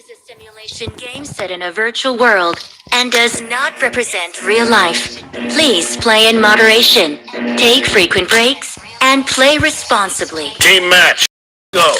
is a simulation game set in a virtual world and does not represent real life. Please play in moderation, take frequent breaks, and play responsibly. Team match, go!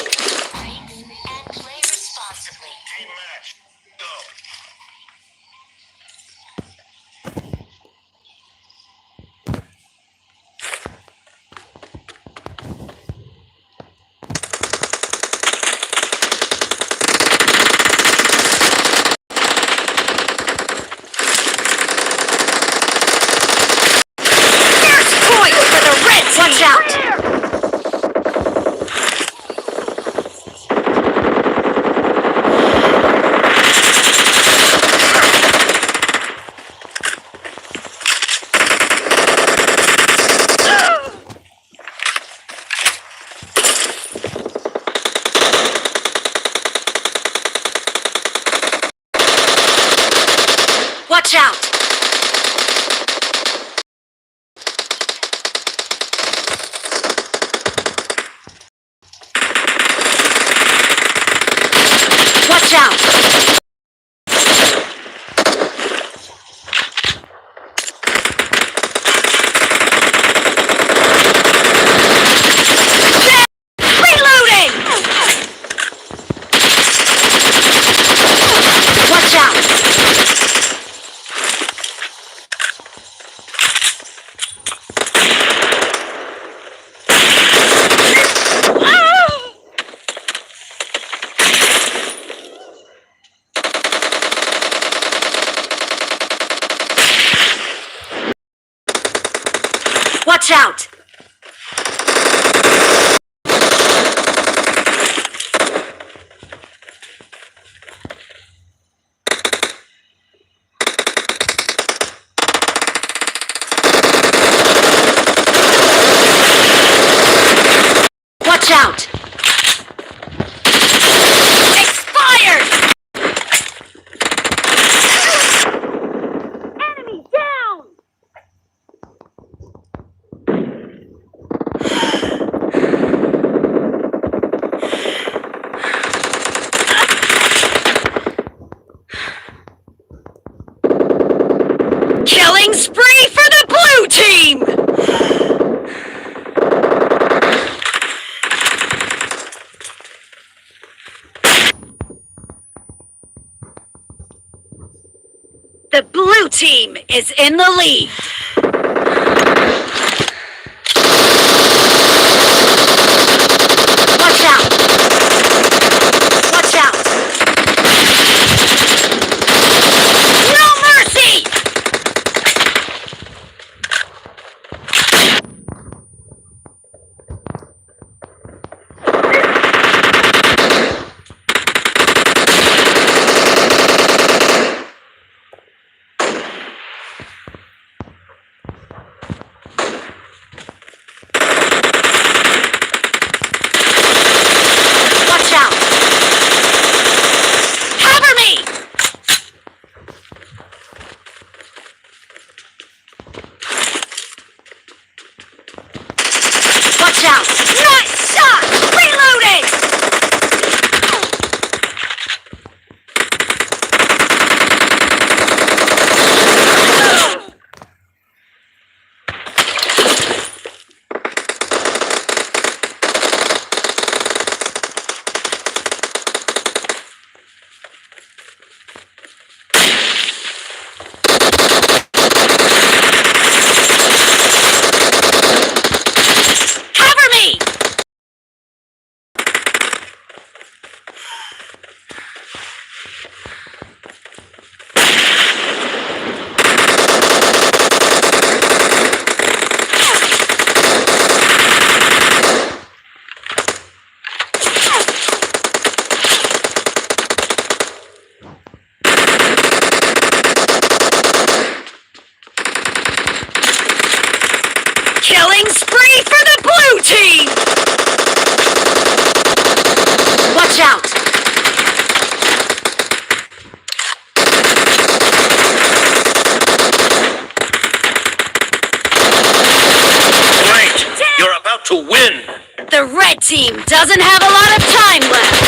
Watch out! Watch out! Watch out! Reloading! Watch out! Watch out! Watch out! Expired! Enemy down! Killing spree for the blue team! The blue team is in the lead. Watch out! Watch out! No mercy! Watch out! Cover me! Watch out! Nice shot! Reloading! Cover me! Killing spree for the blue team! Watch out! Great! You're about to win! The red team doesn't have a lot of time left.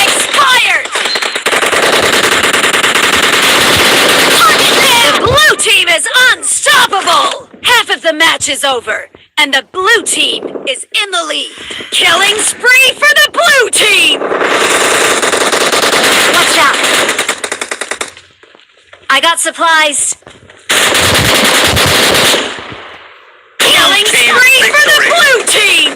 Expired! the match is over, and the blue team is in the lead. Killing spree for the blue team! Watch out! I got supplies. Killing spree for the blue team!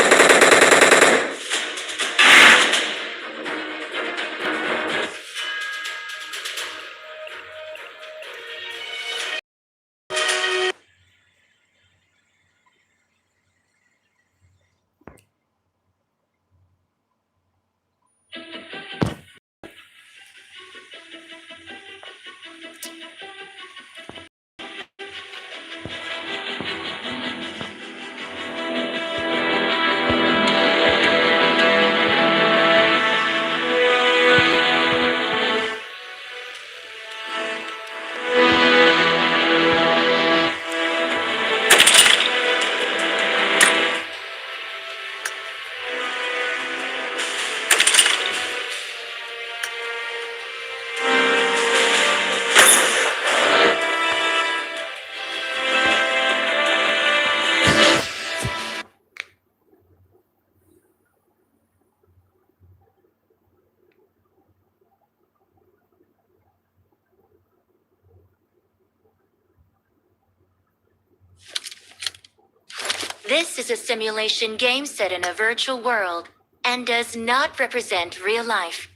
This is a simulation game set in a virtual world and does not represent real life.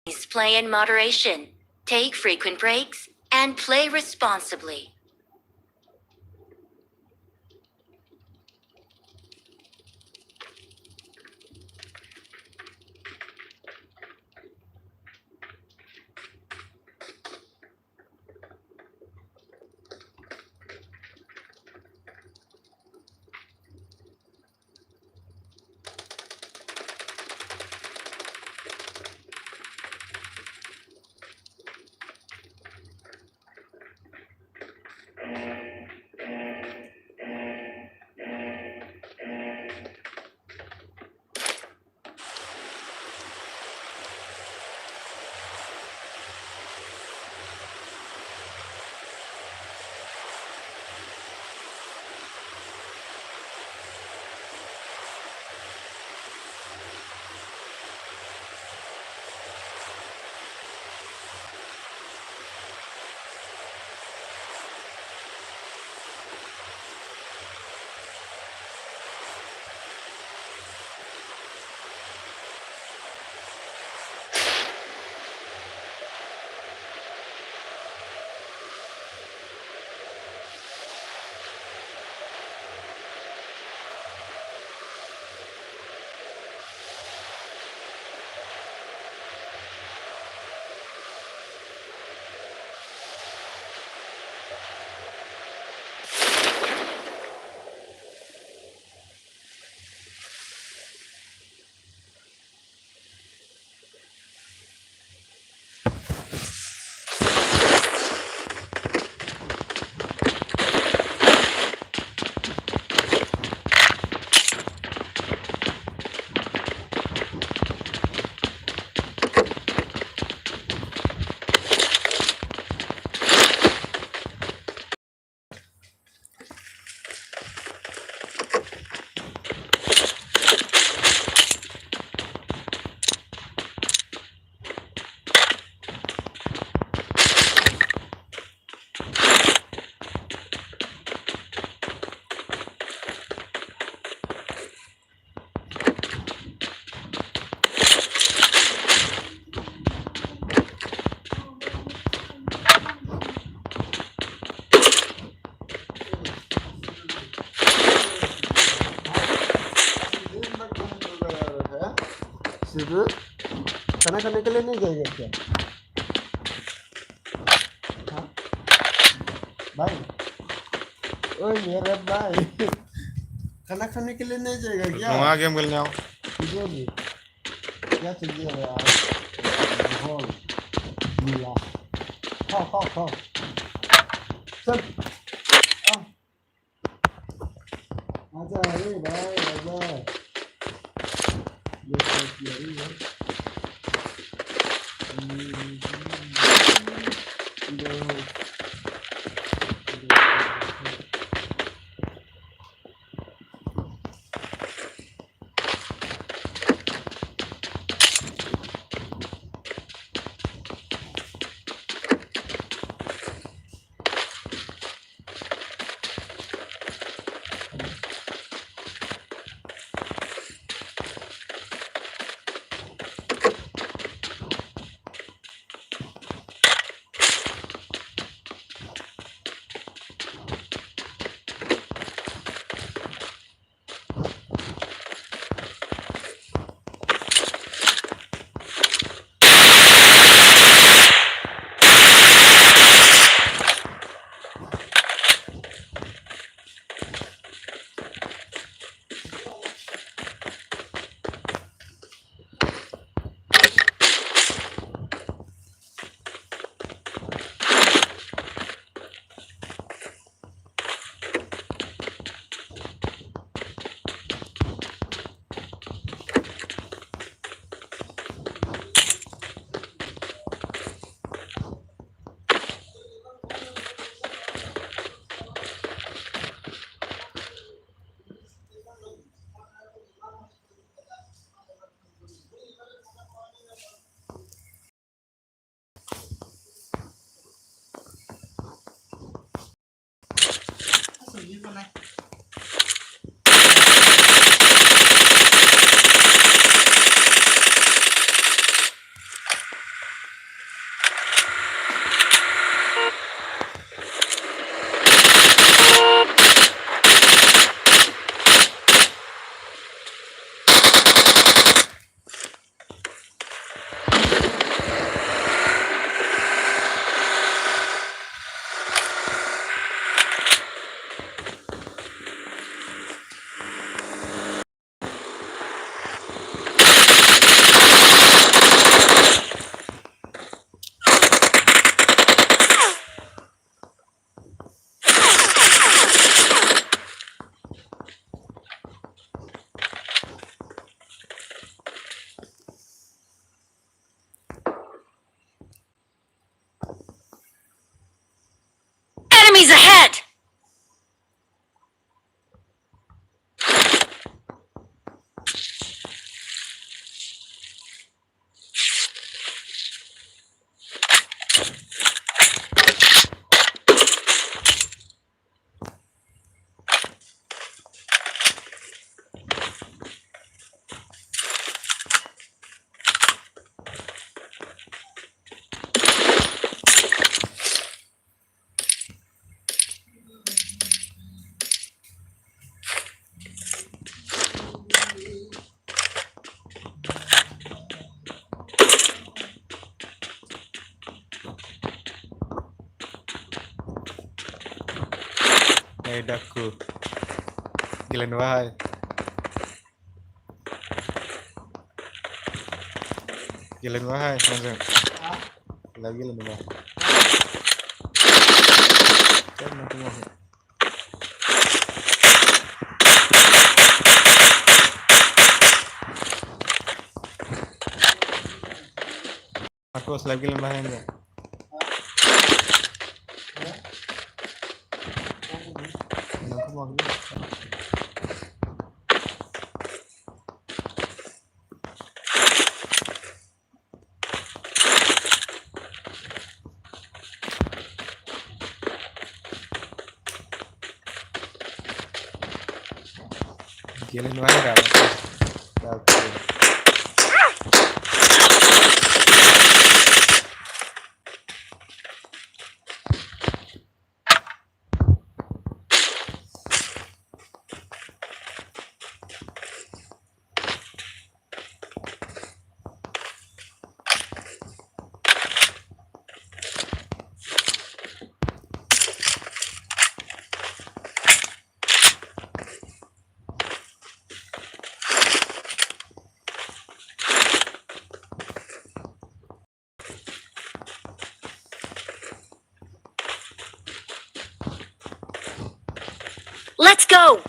Please play in moderation, take frequent breaks, and play responsibly. सिर्फ खाना खाने के लिए नहीं जाएगा क्या? हाँ भाई, ओए मेरे भाई, खाना खाने के लिए नहीं जाएगा क्या? वहाँ गेम खेलने आओ। तुझे भी क्या चाहिए यार? माहौल मिला, खाओ खाओ खाओ, चल आ, आजा अरे भाई आजा, ये क्या किया रे? Enemies ahead! Dakku. Gilan wahai. Gilan wahai, langsung. Lagi gilan wahai. Kan nanti mau. Aku lagi gilan wahai enggak? Aku mau. Gilan wahai enggak? Let's go!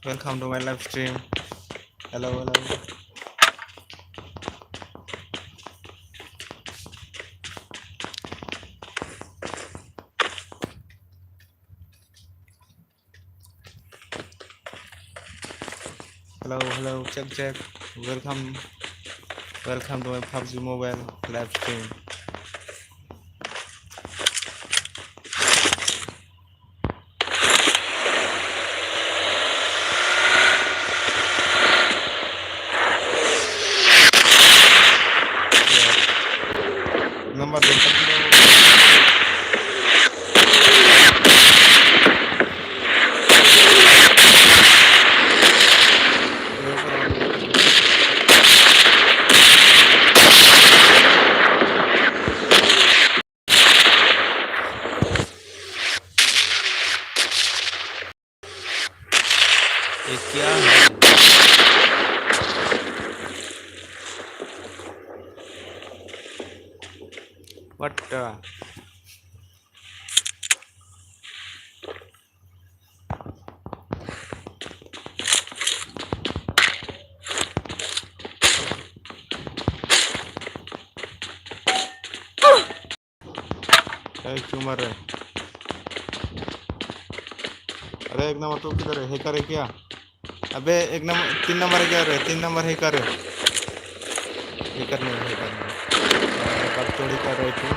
Welcome to my live stream. Hello, hello. Hello, hello. Check, check. Welcome, welcome to my PUBG Mobile live stream. Nomor 40. ये क्या है? What? क्यों मर रहे? अरे एक number तो किधर है? हैकर है क्या? अबे एक नंबर 3 नंबर है क्या रे? 3 नंबर हैकर है। हैकर नहीं, हैकर नहीं। कब चोरी कर रहे थे?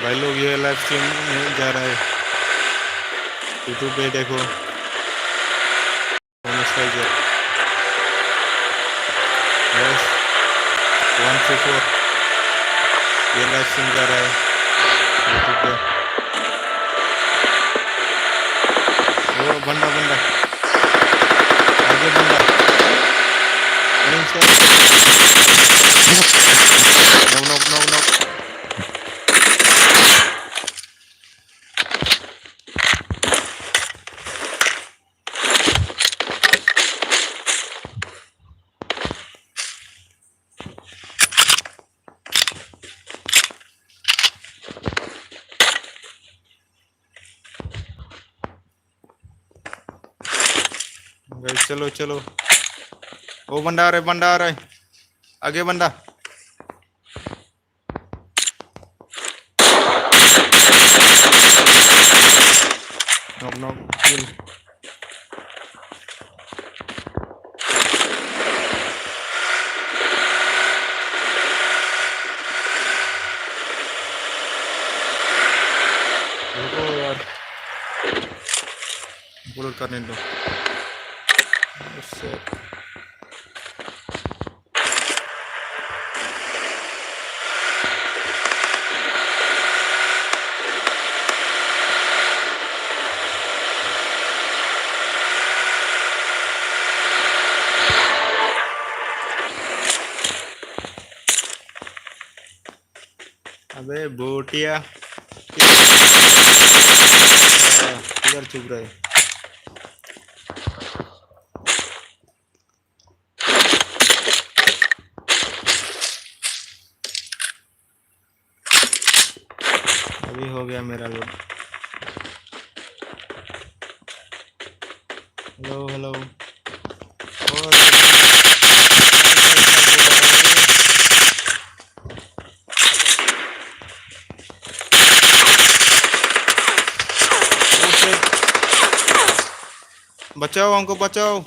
भाई लोग ये लाइव स्ट्रीम नहीं जा रहा है, यूट्यूब पे देखो। यस 134 ये लाइव स्ट्रीम जा रहा है यूट्यूब पे। वो बंदा बंदा आगे बंदा no no no no. Guys चलो चलो, वो बंदा आ रहा है, बंदा आ रहा है, आगे बंदा। नॉक नॉक किल। रुको यार, बुलेट करने दो। उससे अबे बोटिया किधर छुप रहा है? अभी हो गया मेरा लोड। Hello hello. बचाओ हमको, बचाओ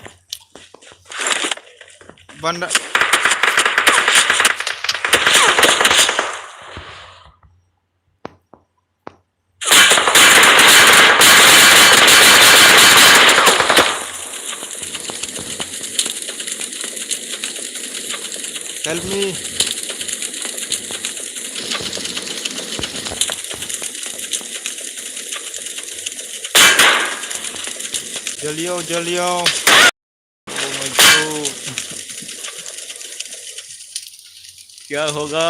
बंदा। Help me. जलियो जलियो। ओह माय गॉड, क्या होगा?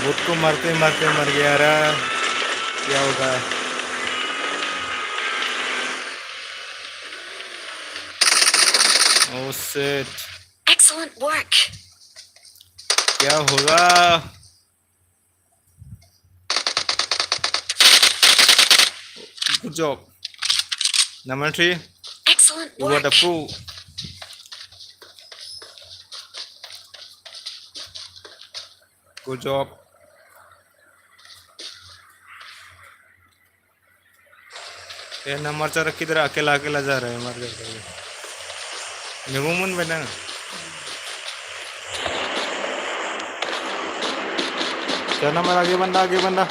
बुत को मारते मारते मर गया रहा, क्या होगा? Oh shit, Excellent work. क्या होगा? Good job. Number 3, Excellent you got work. a pro. Good job. ये नंबर 4 किधर अकेला अकेला जा रहा है मर गया। निगुमुन बेटा, क्या नंबर? आगे बंदा, आगे बंदा।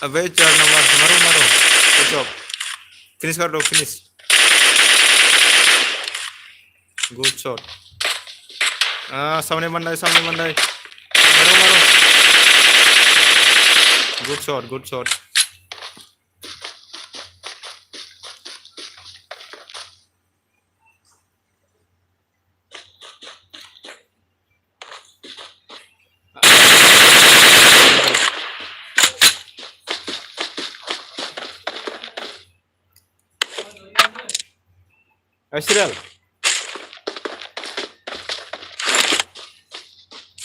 अबे 4 नंबर, मारो मारो। गुड जॉब, फिनिश कर दो, फिनिश। Good shot. सामने बंदा है, सामने बंदा है, मारो मारो। Good shot, good shot. Ashral,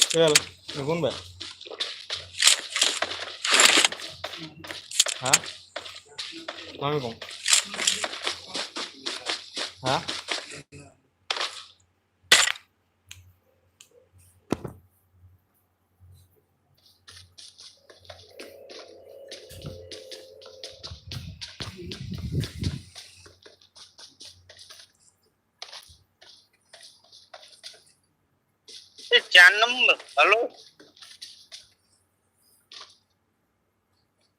Ashral, कौन बा? हाँ, मामी कौन? हाँ, ये 4 number. Hello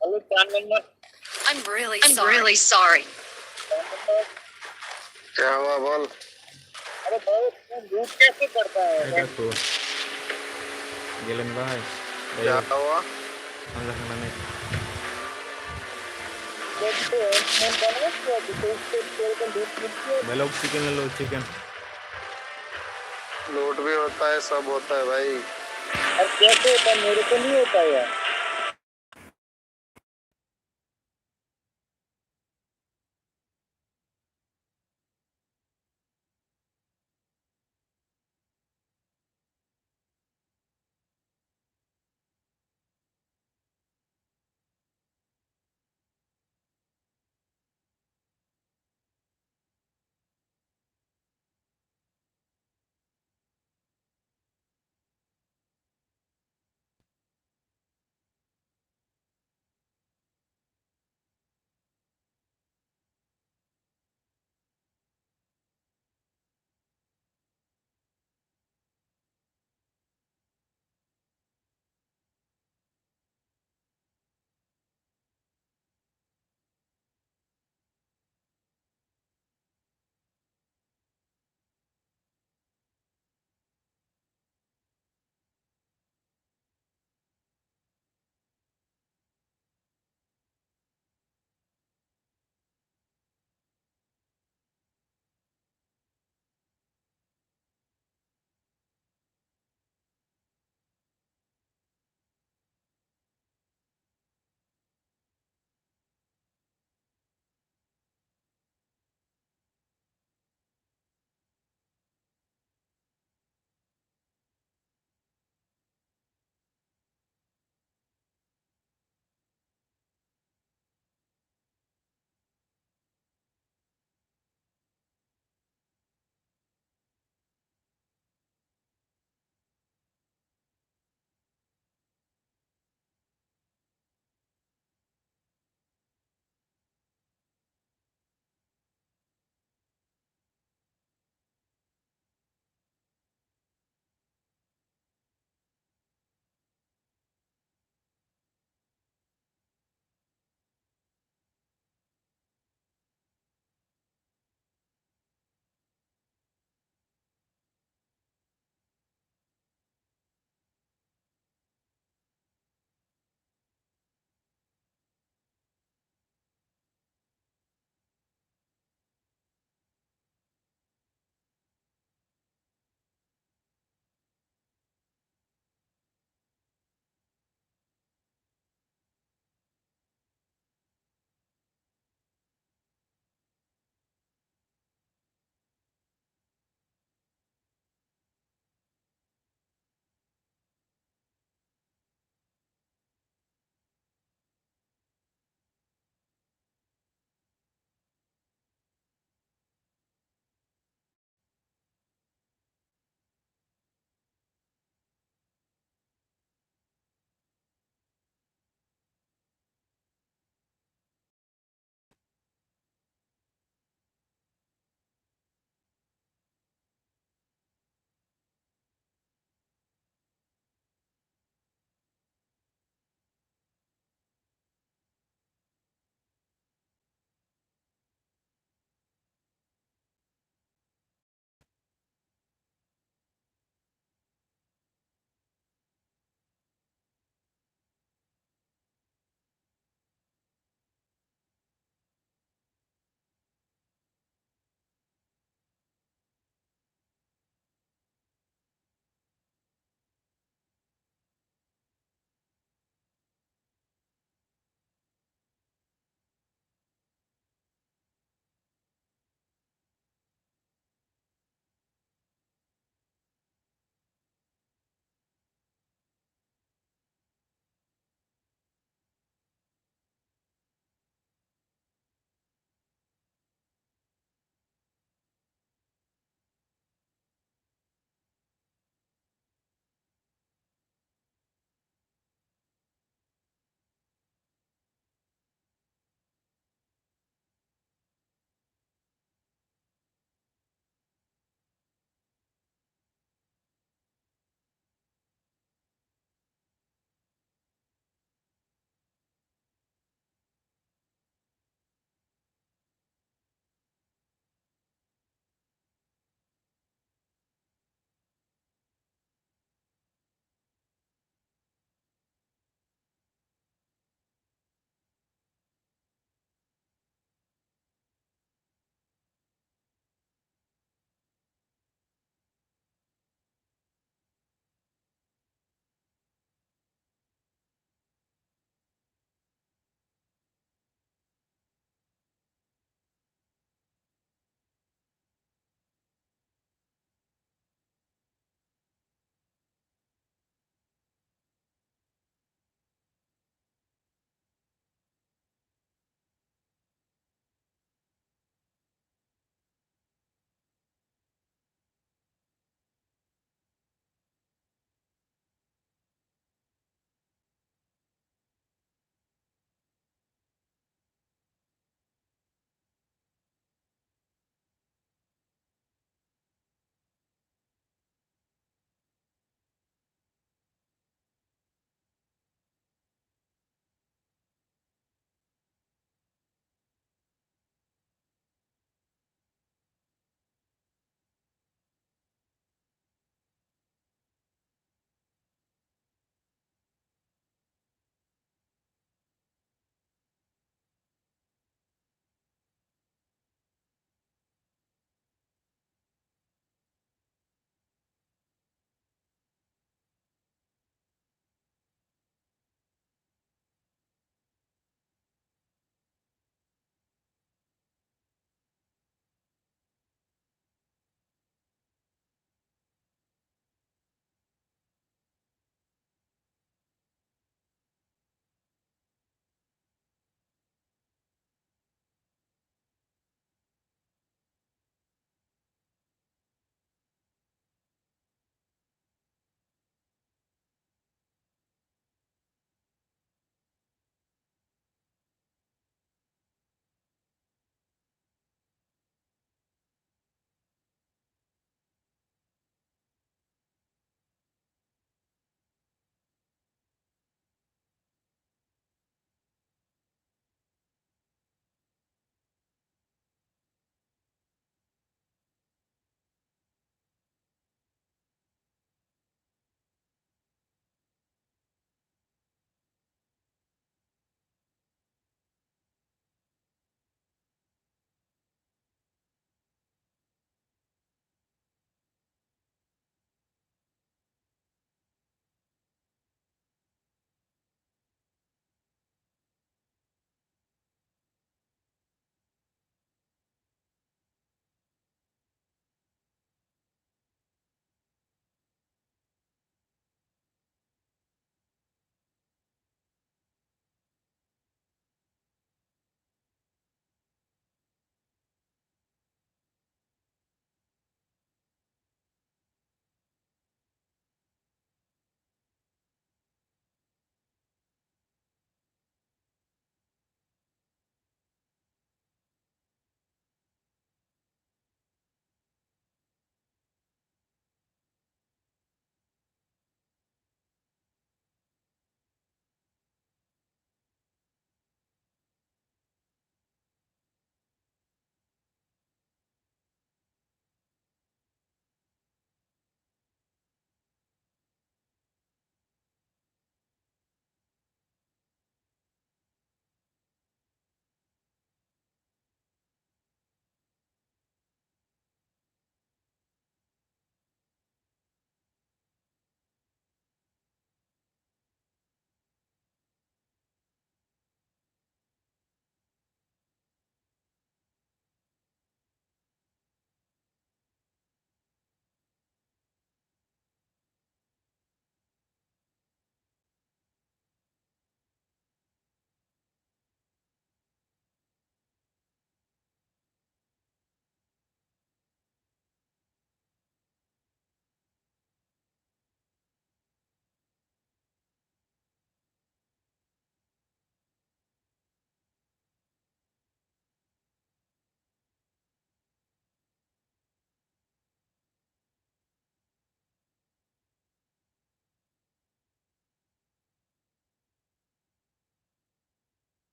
hello 4 number. I'm really sorry. क्या हुआ बोल? अरे भाई तू लूट कैसे करता है? ऐसा तो गलन बाय। क्या हुआ? अंदर खाना नहीं। बेलोग चिकन ले लो, चिकन। लूट भी होता है, सब होता है भाई। और कैसे होता है? मेरे को नहीं होता यार।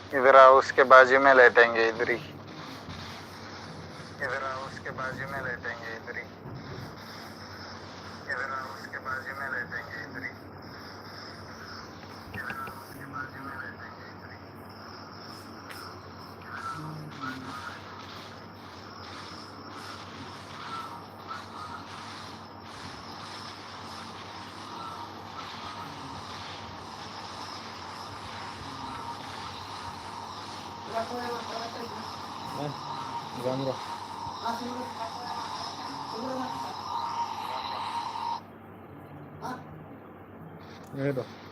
इधर आओ, उसके बाजू में लेटेंगे इधर ही। इधर आओ, उसके बाजू में लेटेंगे इधर ही। इधर आओ, उसके बाजू में लेटेंगे इधर ही। इधर आओ, उसके बाजू में लेटेंगे इधर ही। Gamro. Ini tuh.